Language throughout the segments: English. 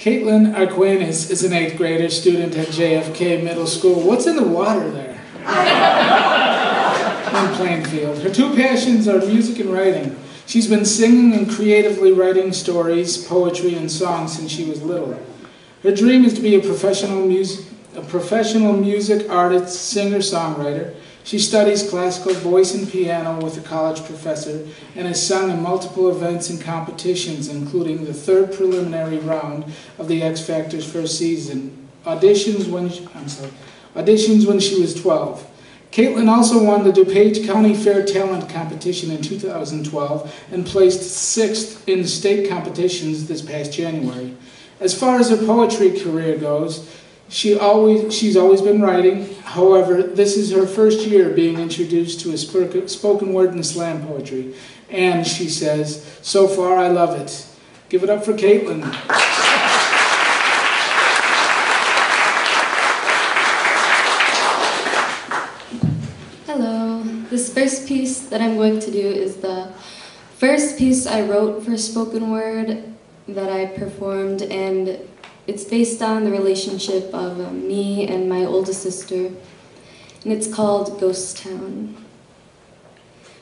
Caitlin Arquines is an 8th grader student at JFK Middle School. What's in the water there? In Plainfield. Her two passions are music and writing. She's been singing and creatively writing stories, poetry, and songs since she was little. Her dream is to be a professional music artist, singer-songwriter. She studies classical voice and piano with a college professor and has sung in multiple events and competitions, including the 3rd preliminary round of the X Factor's first season. Auditions when she was 12. Caitlin also won the DuPage County Fair Talent Competition in 2012 and placed 6th in state competitions this past January. As far as her poetry career goes, she's always been writing. However, this is her first year being introduced to a spoken word and slam poetry. And she says, "So far I love it." Give it up for Caitlin. Hello. This first piece that I'm going to do is the first piece I wrote for spoken word that I performed, and it's based on the relationship of me and my oldest sister, and it's called Ghost Town.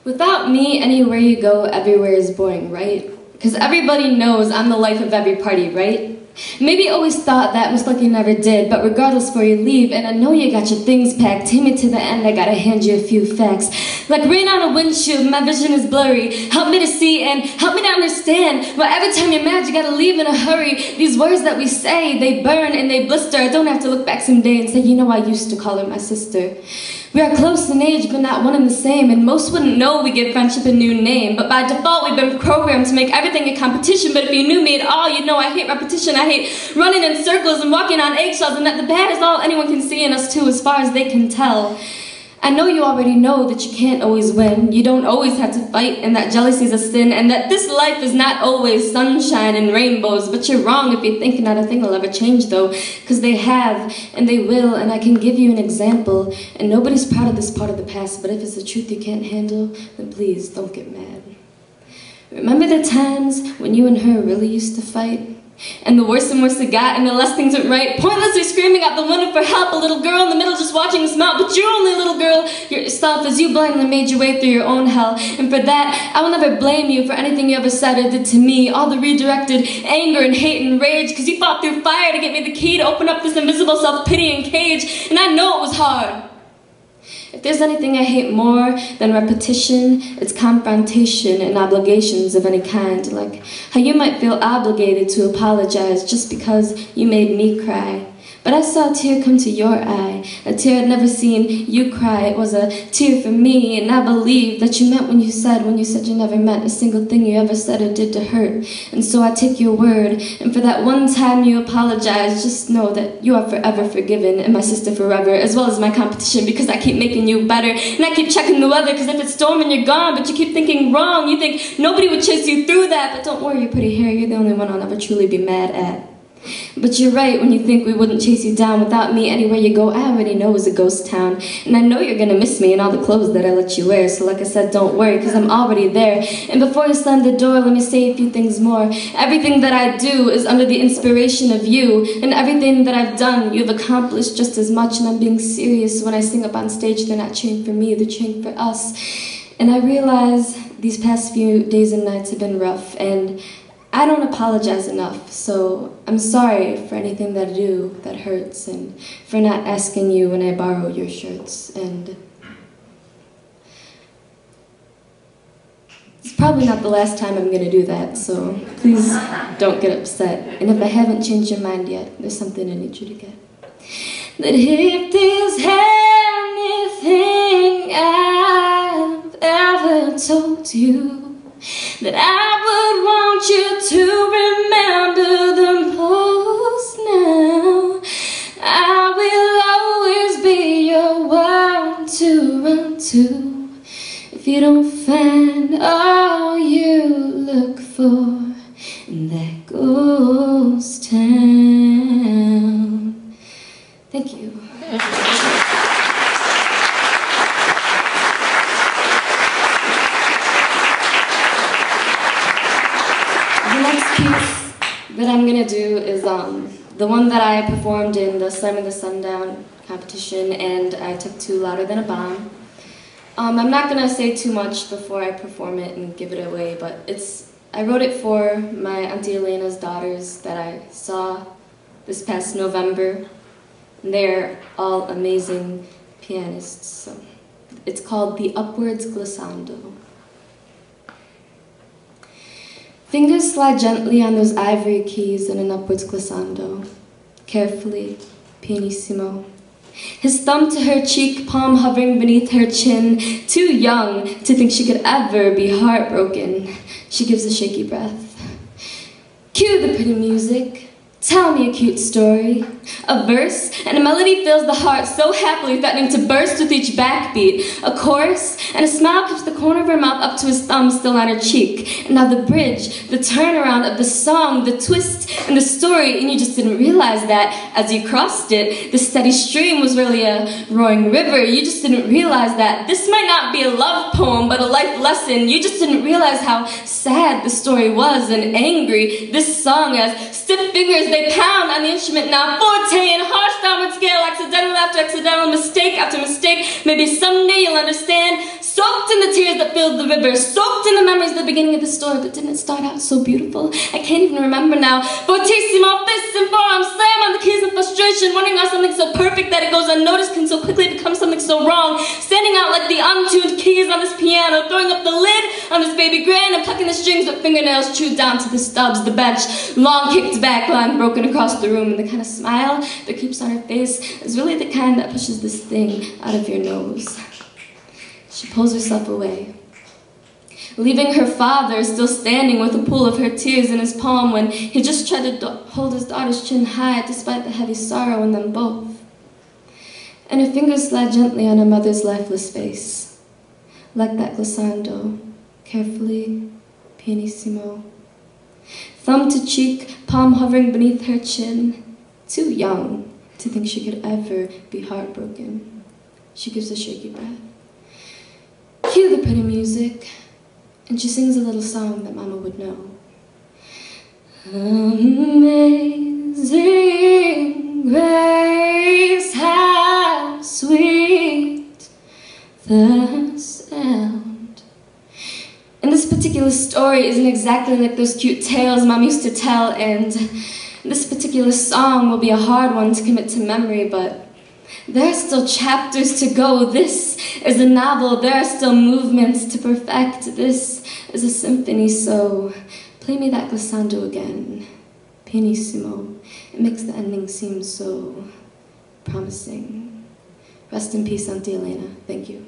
Without me, anywhere you go, everywhere is boring, right? Because everybody knows I'm the life of every party, right? Maybe you always thought that, most likely never did, but regardless before you leave, and I know you got your things packed, take me to the end, I gotta hand you a few facts. Like rain on a windshield, my vision is blurry, help me to see and help me to understand, but every time you're mad you gotta leave in a hurry. These words that we say, they burn and they blister. I don't have to look back someday and say, you know I used to call her my sister. We are close in age, but not one and the same, and most wouldn't know we give friendship a new name. But by default, we've been programmed to make everything a competition. But if you knew me at all, you'd know I hate repetition. I hate running in circles and walking on eggshells, and that the bad is all anyone can see in us too, as far as they can tell. I know you already know that you can't always win. You don't always have to fight, and that jealousy's a sin, and that this life is not always sunshine and rainbows. But you're wrong if you think not a thing will ever change, though, because they have, and they will, and I can give you an example. And nobody's proud of this part of the past, but if it's the truth you can't handle, then please don't get mad. Remember the times when you and her really used to fight? And the worse and worse it got, and the less things went right. Pointlessly screaming out the window for help, a little girl in the middle just watching us melt. But you're only a little girl yourself, as you blindly made your way through your own hell. And for that, I will never blame you for anything you ever said or did to me. All the redirected anger and hate and rage, because you fought through fire to get me the key to open up this invisible self-pitying cage. And I know it was hard. If there's anything I hate more than repetition, it's confrontation and obligations of any kind. Like how you might feel obligated to apologize just because you made me cry. But I saw a tear come to your eye, a tear I'd never seen you cry. It was a tear for me, and I believe that you meant when you said you never meant a single thing you ever said or did to hurt. And so I take your word, and for that one time you apologize, just know that you are forever forgiven, and my sister forever, as well as my competition, because I keep making you better, and I keep checking the weather, because if it's storming you're gone, but you keep thinking wrong. You think nobody would chase you through that, but don't worry, your pretty hair, you're the only one I'll never truly be mad at. But you're right when you think we wouldn't chase you down. Without me, anywhere you go, I already know it's a ghost town. And I know you're gonna miss me and all the clothes that I let you wear. So like I said, don't worry, because I'm already there. And before you slam the door, let me say a few things more. Everything that I do is under the inspiration of you. And everything that I've done, you've accomplished just as much. And I'm being serious when I sing up on stage. They're not cheering for me, they're cheering for us. And I realize these past few days and nights have been rough, and I don't apologize enough, so I'm sorry for anything that I do that hurts, and for not asking you when I borrow your shirts, and it's probably not the last time I'm going to do that, so please don't get upset. And if I haven't changed your mind yet, there's something I need you to get. That if there's anything I've ever told you, that I would want you to remember the most now. I will always be your one to run to if you don't find all you look for in that ghost town. Thank you. The next piece that I'm gonna do is the one that I performed in the Slamming the Sundown competition, and I took to Louder Than a Bomb. I'm not going to say too much before I perform it and give it away, but I wrote it for my Auntie Elena's daughters that I saw this past November. And they're all amazing pianists. So it's called The Upwards Glissando. Fingers slide gently on those ivory keys in an upwards glissando. Carefully, pianissimo. His thumb to her cheek, palm hovering beneath her chin. Too young to think she could ever be heartbroken. She gives a shaky breath. Cue the pretty music. Tell me a cute story. A verse and a melody fills the heart so happily, threatening to burst with each backbeat. A chorus and a smile keeps the corner of her mouth up to his thumb still on her cheek. And now the bridge, the turnaround of the song, the twist and the story, and you just didn't realize that as you crossed it, the steady stream was really a roaring river. You just didn't realize that this might not be a love poem, but a life lesson. You just didn't realize how sad the story was and angry this song as stiff fingers they pound on the instrument now, forte and harsh downward scale, accidental after accidental, mistake after mistake. Maybe someday you'll understand. Soaked in the tears that filled the river, soaked in the memories of the beginning of the story, but didn't it start out so beautiful? I can't even remember now. Fortissimo, fists and forearms slam on the keys in frustration, wondering how something so perfect that it goes unnoticed can so quickly become something so wrong. Standing out like the untuned keys on this piano, throwing up the lid on this baby grand and plucking the strings with fingernails chewed down to the stubs. The bench, long kicked back, lying broken across the room, and the kind of smile that creeps on her face is really the kind that pushes this thing out of your nose. She pulls herself away, leaving her father still standing with a pool of her tears in his palm when he just tried to hold his daughter's chin high despite the heavy sorrow in them both. And her fingers slide gently on her mother's lifeless face, like that glissando, carefully, pianissimo. Thumb to cheek, palm hovering beneath her chin, too young to think she could ever be heartbroken. She gives a shaky breath. Cue the pretty music, and she sings a little song that Mama would know. Amazing grace, how sweet the sound. And this particular story isn't exactly like those cute tales Mom used to tell, and this particular song will be a hard one to commit to memory, but there are still chapters to go. This is a novel. There are still movements to perfect. This is a symphony, so play me that glissando again. Pianissimo. It makes the ending seem so promising. Rest in peace, Auntie Elena. Thank you.